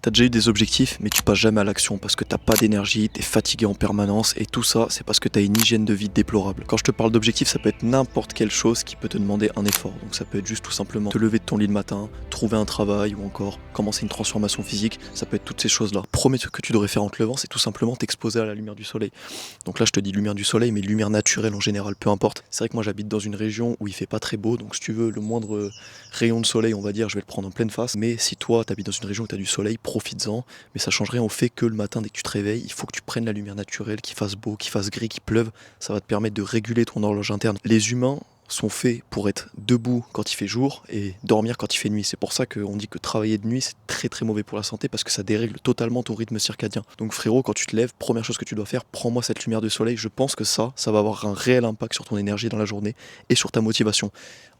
T'as déjà eu des objectifs, mais tu passes jamais à l'action parce que t'as pas d'énergie, t'es fatigué en permanence et tout ça, c'est parce que t'as une hygiène de vie déplorable. Quand je te parle d'objectifs, ça peut être n'importe quelle chose qui peut te demander un effort. Donc ça peut être juste tout simplement te lever de ton lit le matin, trouver un travail ou encore commencer une transformation physique. Ça peut être toutes ces choses-là. Premier truc que tu devrais faire en te levant, c'est tout simplement t'exposer à la lumière du soleil. Donc là, je te dis lumière du soleil, mais lumière naturelle en général, peu importe. C'est vrai que moi, j'habite dans une région où il fait pas très beau, donc si tu veux, le moindre rayon de soleil, on va dire, je vais le prendre en pleine face. Mais si toi, t'habites dans une région où t'as du soleil, profites-en. Mais ça change rien au fait que le matin, dès que tu te réveilles, il faut que tu prennes la lumière naturelle, qu'il fasse beau, qu'il fasse gris, qu'il pleuve. Ça va te permettre de réguler ton horloge interne. Les humains sont faits pour être debout quand il fait jour et dormir quand il fait nuit. C'est pour ça qu'on dit que travailler de nuit, c'est très très mauvais pour la santé parce que ça dérègle totalement ton rythme circadien. Donc frérot, quand tu te lèves, première chose que tu dois faire, prends-moi cette lumière de soleil. Je pense que ça va avoir un réel impact sur ton énergie dans la journée et sur ta motivation.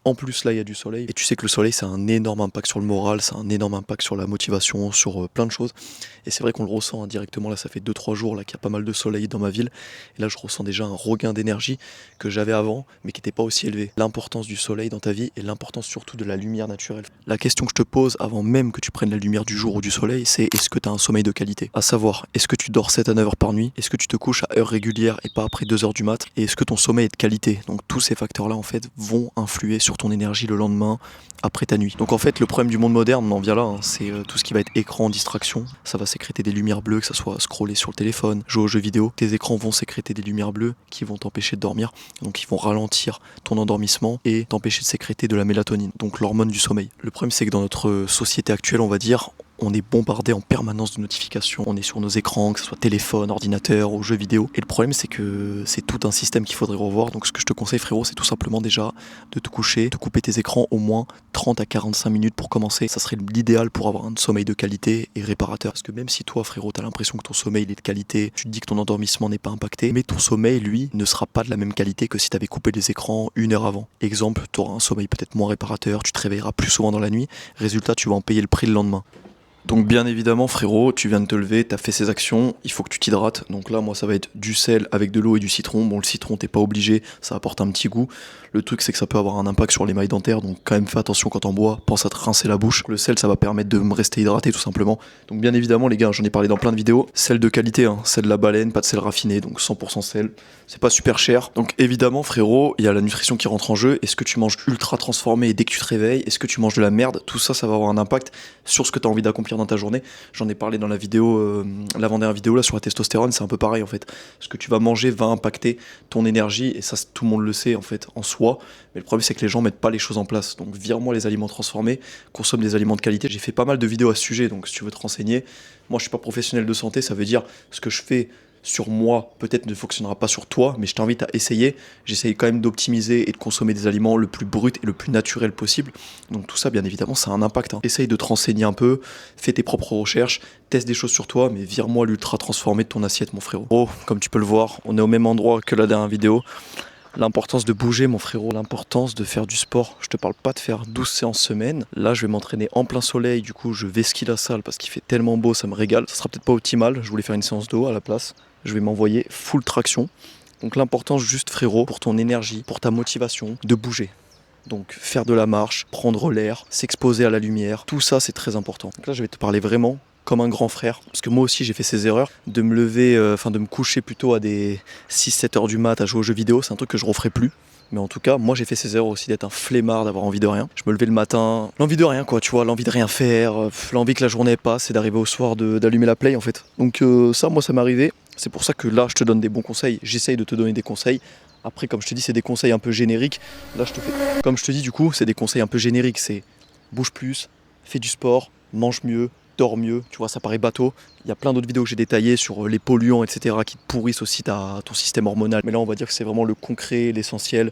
En plus, là, il y a du soleil. Et tu sais que le soleil, ça a un énorme impact sur le moral, ça a un énorme impact sur la motivation, sur plein de choses. Et c'est vrai qu'on le ressent directement. Là, ça fait 2-3 jours là, qu'il y a pas mal de soleil dans ma ville. Et là, je ressens déjà un regain d'énergie que j'avais avant, mais qui n'était pas aussi élevé. L'importance du soleil dans ta vie et l'importance surtout de la lumière naturelle. La question que je te pose avant même que tu prennes la lumière du jour ou du soleil, c'est est-ce que tu as un sommeil de qualité? À savoir, est-ce que tu dors 7 à 9 heures par nuit? Est-ce que tu te couches à heure régulière et pas après 2 heures du mat? Et est-ce que ton sommeil est de qualité? Donc tous ces facteurs-là, en fait, vont influer sur ton énergie le lendemain, après ta nuit. Donc en fait, le problème du monde moderne, on en vient là, hein, c'est tout ce qui va être écran, distraction. Ça va sécréter des lumières bleues, que ça soit scroller sur le téléphone, jouer aux jeux vidéo. Tes écrans vont sécréter des lumières bleues qui vont t'empêcher de dormir. Donc ils vont ralentir ton endormissement et t'empêcher de sécréter de la mélatonine, donc l'hormone du sommeil. Le problème, c'est que dans notre société actuelle, on va dire, on est bombardé en permanence de notifications, on est sur nos écrans, que ce soit téléphone, ordinateur ou jeux vidéo. Et le problème, c'est que c'est tout un système qu'il faudrait revoir. Donc ce que je te conseille, frérot, c'est tout simplement déjà de te coucher, de couper tes écrans au moins 30 à 45 minutes pour commencer. Ça serait l'idéal pour avoir un sommeil de qualité et réparateur. Parce que même si toi, frérot, t'as l'impression que ton sommeil est de qualité, tu te dis que ton endormissement n'est pas impacté, mais ton sommeil, lui, ne sera pas de la même qualité que si t'avais coupé les écrans 1 heure avant. Exemple, t'auras un sommeil peut-être moins réparateur, tu te réveilleras plus souvent dans la nuit. Résultat, tu vas en payer le prix le lendemain. Donc bien évidemment frérot, tu viens de te lever, t'as fait ces actions, il faut que tu t'hydrates. Donc là moi ça va être du sel avec de l'eau et du citron. Bon le citron t'es pas obligé, ça apporte un petit goût. Le truc c'est que ça peut avoir un impact sur l'émail dentaire, donc quand même fais attention quand t'en bois, pense à te rincer la bouche. Le sel ça va permettre de me rester hydraté tout simplement. Donc bien évidemment les gars, j'en ai parlé dans plein de vidéos, sel de qualité, hein, sel de la baleine, pas de sel raffiné, donc 100% sel. C'est pas super cher. Donc évidemment frérot, il y a la nutrition qui rentre en jeu. Est-ce que tu manges ultra transformé dès que tu te réveilles? Est-ce que tu manges de la merde? Tout ça, ça va avoir un impact sur ce que tu as envie d'accomplir dans ta journée. J'en ai parlé dans la vidéo, l'avant-dernière vidéo là sur la testostérone, c'est un peu pareil en fait. Ce que tu vas manger va impacter ton énergie et ça tout le monde le sait en fait en soi. Mais le problème c'est que les gens mettent pas les choses en place. Donc vire-moi les aliments transformés, consomme des aliments de qualité. J'ai fait pas mal de vidéos à ce sujet, donc si tu veux te renseigner, moi je suis pas professionnel de santé, ça veut dire ce que je fais sur moi, peut-être ne fonctionnera pas sur toi, mais je t'invite à essayer. J'essaye quand même d'optimiser et de consommer des aliments le plus brut et le plus naturel possible. Donc tout ça, bien évidemment, ça a un impact. Essaye de te renseigner un peu, fais tes propres recherches, teste des choses sur toi, mais vire-moi l'ultra transformé de ton assiette, mon frérot. Oh, comme tu peux le voir, on est au même endroit que la dernière vidéo. L'importance de bouger mon frérot, l'importance de faire du sport. Je te parle pas de faire 12 séances semaine. Là je vais m'entraîner en plein soleil, du coup je vais skier la salle parce qu'il fait tellement beau, ça me régale. Ça sera peut-être pas optimal, je voulais faire une séance d'eau à la place. Je vais m'envoyer full traction. Donc l'importance juste frérot, pour ton énergie, pour ta motivation, de bouger. Donc faire de la marche, prendre l'air, s'exposer à la lumière, tout ça c'est très important. Donc là je vais te parler vraiment comme un grand frère, parce que moi aussi j'ai fait ces erreurs, de me lever, de me coucher plutôt à des 6-7 heures du mat à jouer aux jeux vidéo, c'est un truc que je referai plus. Mais en tout cas, moi j'ai fait ces erreurs aussi d'être un flemmard, d'avoir envie de rien. Je me levais le matin, l'envie de rien quoi, tu vois, l'envie de rien faire, l'envie que la journée passe et d'arriver au soir d'allumer la play en fait. Donc ça, moi ça m'est arrivé, c'est pour ça que là je te donne des bons conseils, j'essaye de te donner des conseils. Après, comme je te dis, c'est des conseils un peu génériques. Là, je te fais. Comme je te dis, du coup, c'est des conseils un peu génériques. C'est bouge plus, fais du sport, mange mieux, dors mieux. Tu vois, ça paraît bateau. Il y a plein d'autres vidéos que j'ai détaillées sur les polluants, etc., qui te pourrissent aussi ton système hormonal. Mais là, on va dire que c'est vraiment le concret, l'essentiel.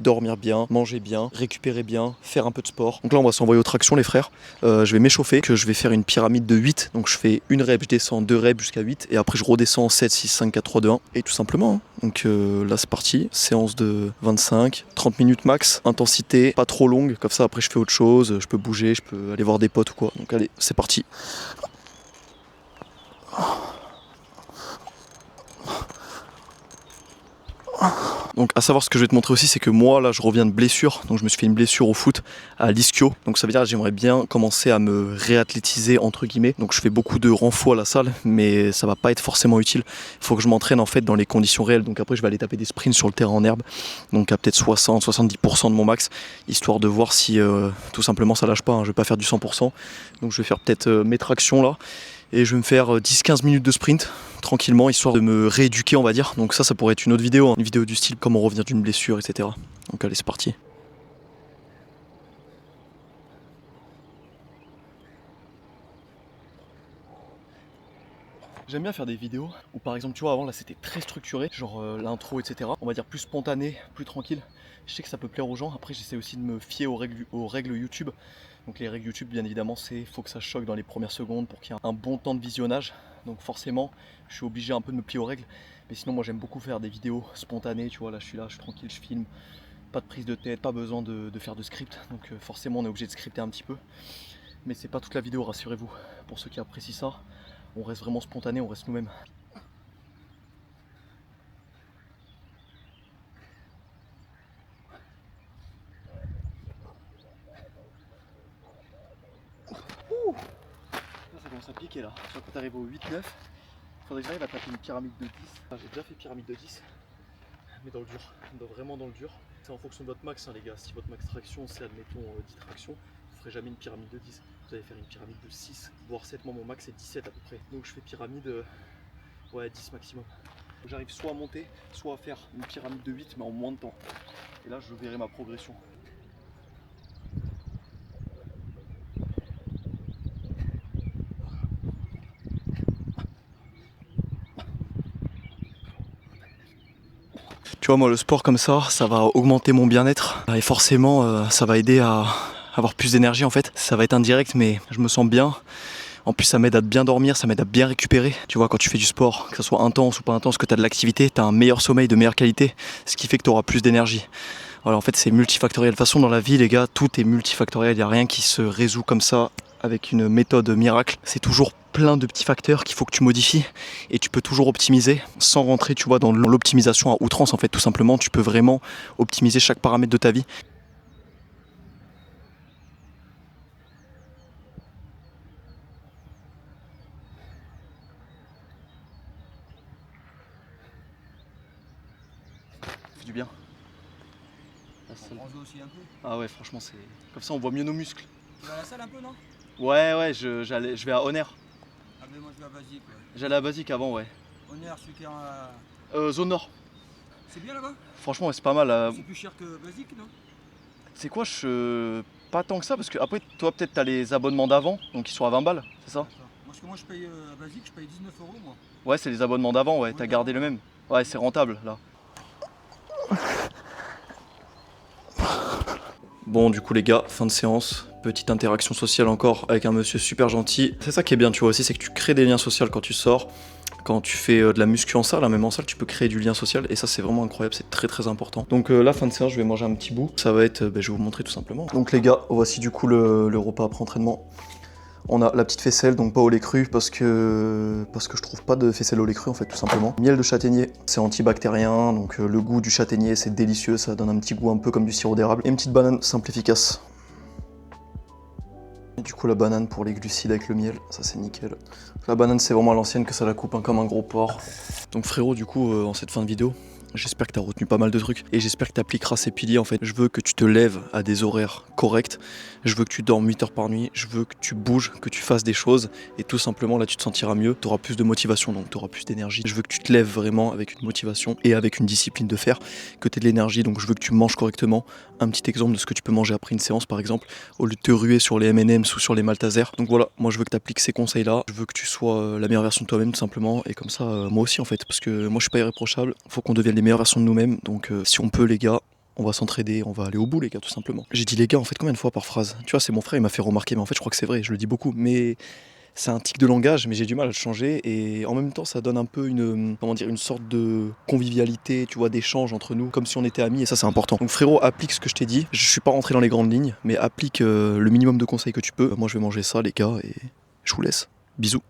Dormir bien, manger bien, récupérer bien, faire un peu de sport. Donc là on va s'envoyer aux tractions les frères. Je vais m'échauffer, que je vais faire une pyramide de 8. Donc je fais une rep, je descends 2 reps jusqu'à 8 et après je redescends 7, 6, 5, 4, 3, 2, 1 et tout simplement. Hein. Donc là c'est parti, séance de 25, 30 minutes max, intensité pas trop longue, comme ça après je fais autre chose, je peux bouger, je peux aller voir des potes ou quoi. Donc allez, c'est parti. Donc à savoir, ce que je vais te montrer aussi, c'est que moi là je reviens de blessure, donc je me suis fait une blessure au foot à l'ischio, donc ça veut dire que j'aimerais bien commencer à me réathlétiser entre guillemets. Donc je fais beaucoup de renfo à la salle, mais ça va pas être forcément utile. Il faut que je m'entraîne en fait dans les conditions réelles, donc après je vais aller taper des sprints sur le terrain en herbe, donc à peut-être 60-70% de mon max, histoire de voir si tout simplement ça lâche pas, hein. Je vais pas faire du 100%, donc je vais faire peut-être mes tractions là, et je vais me faire 10-15 minutes de sprint tranquillement, histoire de me rééduquer on va dire. Donc ça pourrait être une autre vidéo, hein. Une vidéo du style comment revenir d'une blessure, etc. Donc allez, c'est parti. J'aime bien faire des vidéos où par exemple tu vois avant là c'était très structuré, genre l'intro etc. On va dire plus spontané, plus tranquille. Je sais que ça peut plaire aux gens, après j'essaie aussi de me fier aux règles YouTube. Donc les règles YouTube bien évidemment c'est faut que ça choque dans les premières secondes pour qu'il y ait un bon temps de visionnage. Donc forcément je suis obligé un peu de me plier aux règles. Mais sinon moi j'aime beaucoup faire des vidéos spontanées, tu vois là je suis tranquille, je filme. Pas de prise de tête, pas besoin de faire de script. Donc forcément on est obligé de scripter un petit peu. Mais c'est pas toute la vidéo, rassurez-vous. Pour ceux qui apprécient ça, on reste vraiment spontané, on reste nous-mêmes. Ça commence à piquer là. Quand tu arrives au 8-9, il faudrait que j'arrive à taper une pyramide de 10. J'ai déjà fait pyramide de 10, mais dans le dur, vraiment dans le dur. C'est en fonction de votre max, hein, les gars. Si votre max traction c'est admettons 10 tractions, vous ne ferez jamais une pyramide de 10. Vous allez faire une pyramide de 6, voire 7. Moi mon max c'est 17 à peu près. Donc je fais pyramide ouais, 10 maximum. J'arrive soit à monter, soit à faire une pyramide de 8 mais en moins de temps. Et là je verrai ma progression. Tu vois, moi le sport comme ça va augmenter mon bien-être et forcément ça va aider à avoir plus d'énergie en fait. Ça va être indirect mais je me sens bien. En plus ça m'aide à bien dormir, ça m'aide à bien récupérer. Tu vois, quand tu fais du sport, que ce soit intense ou pas intense, que tu as de l'activité, tu as un meilleur sommeil de meilleure qualité, ce qui fait que tu auras plus d'énergie. Voilà, en fait c'est multifactoriel. De toute façon dans la vie les gars, tout est multifactoriel, il n'y a rien qui se résout comme ça avec une méthode miracle. C'est toujours plein de petits facteurs qu'il faut que tu modifies et tu peux toujours optimiser sans rentrer tu vois dans l'optimisation à outrance en fait. Tout simplement tu peux vraiment optimiser chaque paramètre de ta vie. Ça fait du bien. Aussi un peu. Ah ouais, franchement c'est comme ça on voit mieux nos muscles. Tu vas à la salle un peu, non? Ouais, je vais à Honor. Ah mais moi je vais à Basique, ouais. J'allais à Basique avant, ouais. Honor, celui qui est en... Zone Nord. C'est bien là-bas? Franchement ouais, c'est pas mal. C'est plus cher que Basique, non? C'est quoi, pas tant que ça parce que après toi peut-être t'as les abonnements d'avant donc ils sont à 20 balles, c'est ça? Parce que moi je paye à Basique, je paye 19 € moi. Ouais, c'est les abonnements d'avant, ouais, t'as gardé le même. Ouais, c'est rentable là. Bon du coup les gars, fin de séance, petite interaction sociale encore avec un monsieur super gentil. C'est ça qui est bien tu vois aussi, c'est que tu crées des liens sociaux quand tu sors. Quand tu fais de la muscu en salle, même en salle tu peux créer du lien social et ça c'est vraiment incroyable, c'est très très important. Donc la fin de séance je vais manger un petit bout, ça va être, je vais vous montrer tout simplement. Donc les gars, voici du coup le repas après entraînement. On a la petite faisselle, donc pas au lait cru parce que je trouve pas de faisselle au lait cru en fait tout simplement. Miel de châtaignier, c'est antibactérien, donc le goût du châtaignier c'est délicieux, ça donne un petit goût un peu comme du sirop d'érable. Et une petite banane simple efficace. Et du coup la banane pour les glucides avec le miel, ça c'est nickel. La banane c'est vraiment à l'ancienne que ça la coupe comme un gros porc. Donc frérot du coup en cette fin de vidéo, j'espère que tu as retenu pas mal de trucs et j'espère que tu appliqueras ces piliers en fait. Je veux que tu te lèves à des horaires corrects, je veux que tu dormes 8 heures par nuit, je veux que tu bouges, que tu fasses des choses et tout simplement là tu te sentiras mieux, tu auras plus de motivation donc tu auras plus d'énergie. Je veux que tu te lèves vraiment avec une motivation et avec une discipline de fer, que tu aies de l'énergie, donc je veux que tu manges correctement. Un petit exemple de ce que tu peux manger après une séance par exemple, au lieu de te ruer sur les M&M's ou sur les Maltesers. Donc voilà, moi je veux que tu appliques ces conseils là, je veux que tu sois la meilleure version de toi-même tout simplement et comme ça moi aussi en fait, parce que moi je suis pas irréprochable, faut qu'on devienne les meilleures versions de nous-mêmes, donc si on peut les gars, on va s'entraider, on va aller au bout les gars tout simplement. J'ai dit les gars en fait combien de fois par phrase? Tu vois c'est mon frère il m'a fait remarquer mais en fait je crois que c'est vrai, je le dis beaucoup mais c'est un tic de langage mais j'ai du mal à le changer et en même temps ça donne un peu une, comment dire, une sorte de convivialité, tu vois, d'échange entre nous comme si on était amis et ça c'est important. Donc frérot applique ce que je t'ai dit, je suis pas rentré dans les grandes lignes mais applique le minimum de conseils que tu peux. Moi je vais manger ça les gars et je vous laisse. Bisous.